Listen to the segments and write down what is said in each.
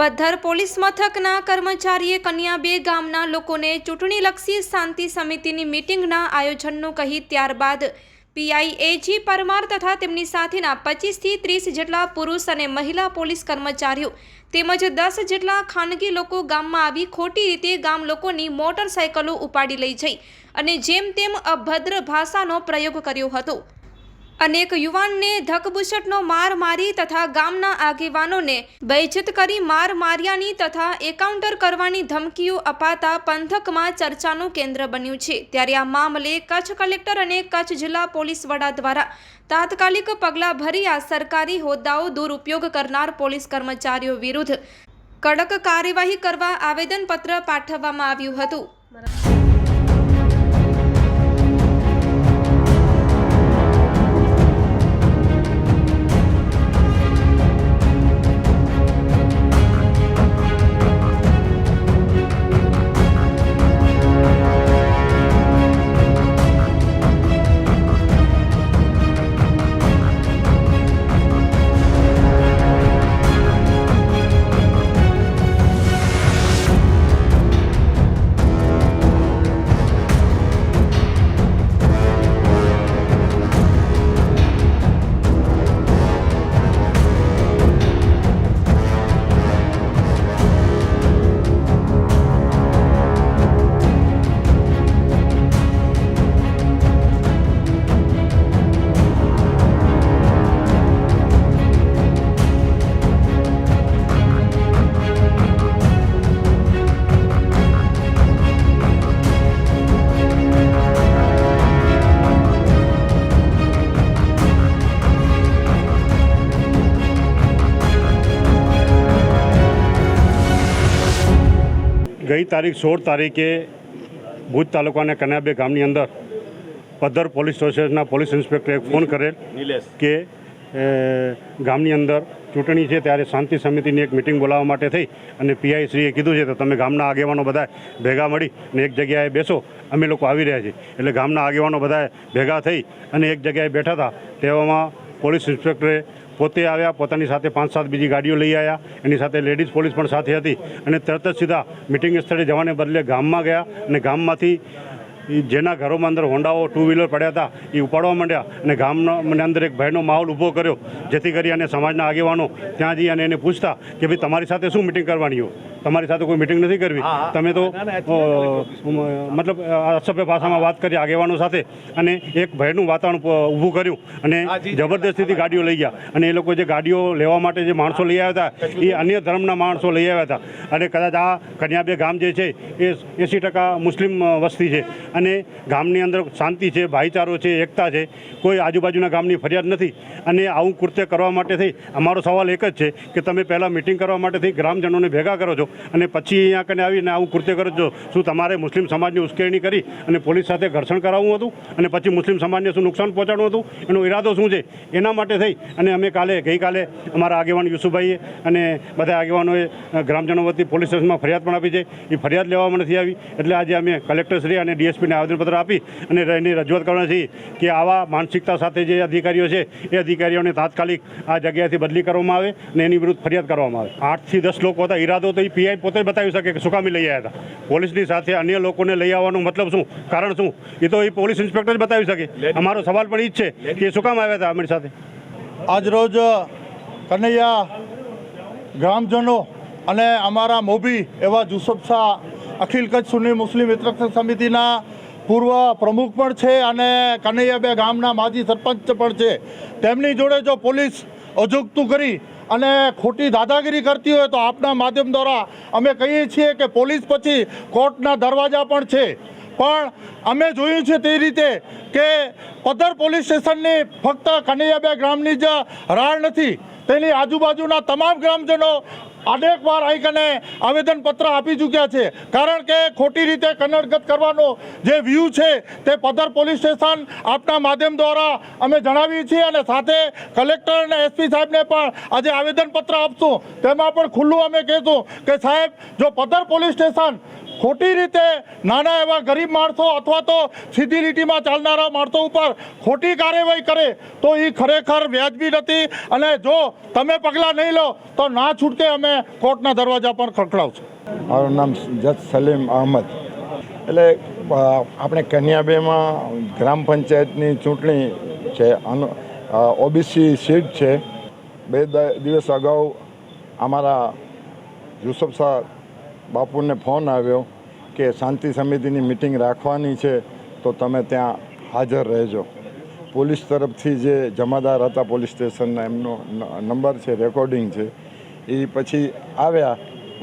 Paddhar police મથકના કર્મચારીએ કન્યાબે ગામના લોકોને ચૂંટણીલક્ષી શાંતિ સમિતિની મીટિંગના આયોજનનું કહી ત્યારબાદ પીઆઈ એજી પરમાર તથા તેમની સાથેના 25 થી 30 જેટલા પુરુષ અને મહિલા પોલીસ કર્મચારીઓ તેમજ 10 જેટલા ખાનગી લોકો ગામમાં આવી ખોટી રીતે ગામ લોકોની મોટરસાયકલો ઉપાડી લઈ જઈ અને જેમ તેમ અભદ્ર ભાષાનો પ્રયોગ કર્યો હતો। अनेक युवान ने धकबुसटनो मार मारी तथा गामना आगेवानोने बेइज्जत करी मार मार्यानी तथा एकाउंटर करवानी धमकीओ अपाता पंथकमां चर्चानुं केंद्र बन्युं छे। त्यारे आ मामले कच्छ कलेक्टर अने कच्छ जिल्ला पोलीस वडा द्वारा तात्कालिक पगला भरी आ सरकारी होद्दाओ दुरुपयोग करनार पोलीस कर्मचारीओ विरुद्ध कड़क कार्यवाही करवा आवेदनपत्र पाठववामां आव्युं हतुं। गई तारीख 16 तारीखे भूज तालुकाना कन्याबे गामनी अंदर पद्धर पोलीस स्टेशनना पोलीस इंस्पेक्टर एक फोन करेल के गामनी अंदर चूंटणी है त्यारे शांति समितिनी एक मीटिंग बोलावा माटे थई अने पीआई श्रीए कीधुं छे तो तमे गामना आगेवानो बधाए भेगा मळी ने एक जग्याए बेसो अमे लोको आवी रह्या छीए। एटले गामना आगेवानो बधाए भेगा थई अने एक जग्याए बैठा था तेवामां पोलीस इंस्पेक्टरे पोते आव्या पोतानी साथे 5-7 बीजी गाड़ीओ लई आया एनी साथे लेडीज पोलीस पण साथे हती अने तरत ज सीधा मीटिंग स्थळे जवाने बदले गाममां गया अने गाममांथी जेना घरों में अंदर होंडाओ 2 व्हीलर पड़ा था ये उपाड़वा मांड्या अने गामना अंदर एक भयनो माहौल ऊभो कर्यो जेथी करी अने समाजना आगेवानो त्यां जई अने एने पूछता कि भाई तमारी साथे शुं मीटिंग करवानी हो, तमारी साथे कोई मीटिंग नहीं करवी, तमे तो मतलब असभ्य भाषा में बात करी आगेवानो साथे अने एक भयनुं वातावरण ऊभुं कर्युं अने जबरदस्तीथी गाड़ीओ लई गया अने ए लोको जे गाड़ीओ लेवा माटे जे माणसो लई आव्या हता ए अन्य धर्मना माणसो लई आव्या हता अने कदाच आ कन्याबे गाम जे छे ए 80% मुस्लिम वस्ती छे अने गामनी अंदर शांति है, भाईचारो है, एकता है, कोई आजूबाजूना गामनी फरियाद नहीं अने आवुं कृत्य करवा माटे थई अमारो सवाल एक ज छे कि तमे पहला मीटिंग करवा माटे थई ग्रामजनोने भेगा करो छो अने पछी अहींया कने आवीने आवुं कृत्य करो छो। शुं तमारे मुस्लिम समाजनी उश्केरणी करी अने पोलीस साथे घर्षण करावुं हतुं अने पछी मुस्लिम समाजने शुं नुकसान पहोंचाडવું हतुं एनो इरादो शुं छे एना माटे थई अने अमे गईकाले अमारा आगेवान युसुफभाईए अने बधा आगेवानोए ग्रामजनो वती पोलीस स्टेशनमां फरियाद पण आपी छे। ए फरियाद लेवामां नथी आवी एटले आजे अमे कलेक्टरश्री अने डीएसपीने आवेदनपत्र आपी अने एनी रजूआत करवाना छीए कि आवा मानसिकता साथे जे अधिकारीओ छे ए अधिकारीओने तात्कालिक आ जग्याएथी बदली करवामां आवे अने एनी विरुद्ध फरियाद करवामां आवे। 8 થી 10 लोको हता इरादो तो पीआई पोते बतावी शके कि शुं काम लई आव्या हता, पोलीसनी साथे अन्य लोकोने लई आवવાનો मतलब शुं, कारण शुं ए तो ए पोलीस इंस्पेक्टर ज बतावी शके। अमारो सवाल पण ई ज छे कि शुं काम आव्या हता अमारी साथे। आज रोज कन्हैया ग्रामजनों अने अमारा मोभी एवा जुसुफ शाह अखिल कच्छ सुन्नी मुस्लिम हितरक्षक समितिना पूर्व प्रमुख पण छे अने कन्हैयाबे गामना माजी सरपंच पण छे। तेमनी जोड़े जो पोलीस अजोगतुं करी अने खोटी दादागिरी करती होय तो आपना माध्यम द्वारा अमे कहीए छीए कि पोलीस पछी कोर्टना दरवाजा पण छे। पण अमे जोयुं छे ते रीते के पद्धर पोलीस स्टेशननी फक्त कन्हैयाबे गामनी ज राळ नथी, तेनी आजूबाजूना तमाम ग्रामजनो अनेक बार आई कने आवेदनपत्र आपी चूक्या छे। कारण के खोटी रीते कन्नड़गत करवानो जे व्यू छे ते पद्धर पोलीस स्टेशन आपना माध्यम द्वारा अमे जणावी छीए अने साथे कलेक्टर अने एसपी साहेब ने पण आज आवेदनपत्र आपशुं तेमां पण खुल्लुं अमे कहीशुं के साहेब जो पद्धर पोलीस स्टेशन ખોટી રીતે નાના એવા ગરીબ માણસો અથવા તો સીધી લીટીમાં ચાલનારા માણસો ઉપર ખોટી કાર્યવાહી કરે તો એ ખરેખર વ્યાજબી નથી. અને જો તમે પગલાં નહીં લો તો ના છૂટકે અમે કોર્ટના દરવાજા પર ખખડાવશું. મારું નામ જજ સલીમ અહમદ. એટલે આપણે કન્યાબેમાં ગ્રામ પંચાયતની ચૂંટણી છે, ઓબીસી સીટ છે. 2 દિવસ અગાઉ અમારા યુસુફ શાહ બાપુને ફોન આવ્યો કે શાંતિ સમિતિની મિટિંગ રાખવાની છે તો તમે ત્યાં હાજર રહેજો. પોલીસ તરફથી જે જમાદાર હતા પોલીસ સ્ટેશનના, એમનો નંબર છે, રેકોર્ડિંગ છે, એ પછી આવ્યા,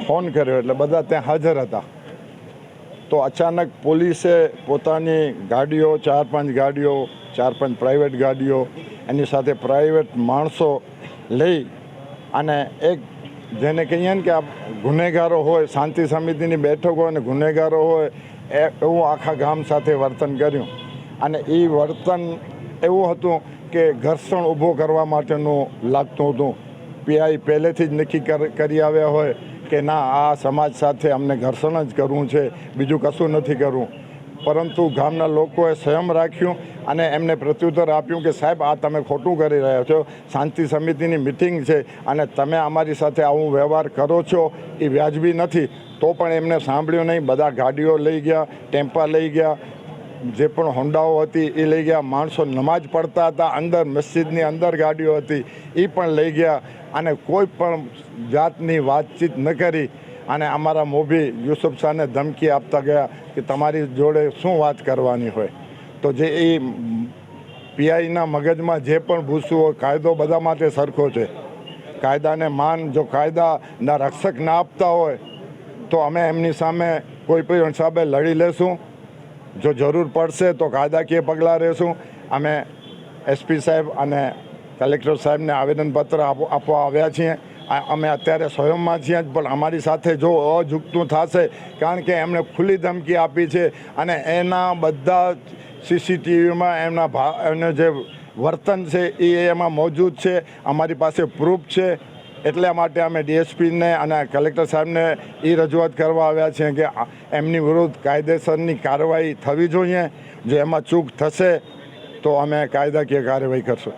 ફોન કર્યો એટલે બધા ત્યાં હાજર હતા. તો અચાનક પોલીસે પોતાની ગાડીઓ 4-5 ગાડીઓ, 4-5 પ્રાઇવેટ ગાડીઓ, એની સાથે પ્રાઇવેટ માણસો લઈ અને એક જેને કહીએ ને કે આ ગુનેગારો હોય, શાંતિ સમિતિની બેઠક હોય અને ગુનેગારો હોય એવું આખા ગામ સાથે વર્તન કર્યું. અને એ વર્તન એવું હતું કે ઘર્ષણ ઊભો કરવા માટેનું લાગતું હતું. પીઆઈ પહેલેથી જ નક્કી કરી આવ્યા હોય કે ના, આ સમાજ સાથે અમને ઘર્ષણ જ કરવું છે, બીજું કશું નથી કરવું. પરંતુ ગામના લોકોએ સંયમ રાખ્યું અને એમને પ્રત્યુત્તર આપ્યું કે સાહેબ, આ તમે ખોટું કરી રહ્યા છો. શાંતિ સમિતિની મિટિંગ છે અને તમે અમારી સાથે આવું વ્યવહાર કરો છો એ વ્યાજબી નથી. તો પણ એમને સાંભળ્યું નહીં. બધા ગાડીઓ લઈ ગયા, ટેમ્પા લઈ ગયા, જે પણ હોન્ડાઓ હતી એ લઈ ગયા. માણસો નમાજ પડતા હતા અંદર, મસ્જિદની અંદર ગાડીઓ હતી એ પણ લઈ ગયા. અને કોઈ પણ જાતની વાતચીત ન કરી અને અમારા મોભી યુસુફ શાહને ધમકી આપતા ગયા કે તમારી જોડે શું વાત કરવાની હોય. તો જે એ પીઆઈના મગજમાં જે પણ ભૂસું હોય, કાયદો બધા માટે સરખો છે, કાયદાને માન. જો કાયદાના રક્ષક ના આપતા હોય તો અમે એમની સામે કોઈ પણ હિસાબે લડી લેશું. જો જરૂર પડશે તો કાયદાકીય પગલાં લેશું. અમે એસપી સાહેબ અને કલેક્ટર સાહેબને આવેદનપત્ર આપવા આવ્યા છીએ. અમે અત્યારે સ્વયંમાં છીએ, પણ અમારી સાથે જો અજુગતું થશે, કારણ કે એમણે ખુલ્લી ધમકી આપી છે અને એના બધા સીસીટીવીમાં એમનું જે વર્તન છે એ એમાં મોજૂદ છે. અમારી પાસે પ્રૂફ છે. એટલા માટે અમે ડીએસપીને અને કલેક્ટર સાહેબને એ રજૂઆત કરવા આવ્યા છીએ કે એમની વિરુદ્ધ કાયદેસરની કાર્યવાહી થવી જોઈએ. જો એમાં ચૂક થશે તો અમે કાયદાકીય કાર્યવાહી કરશું.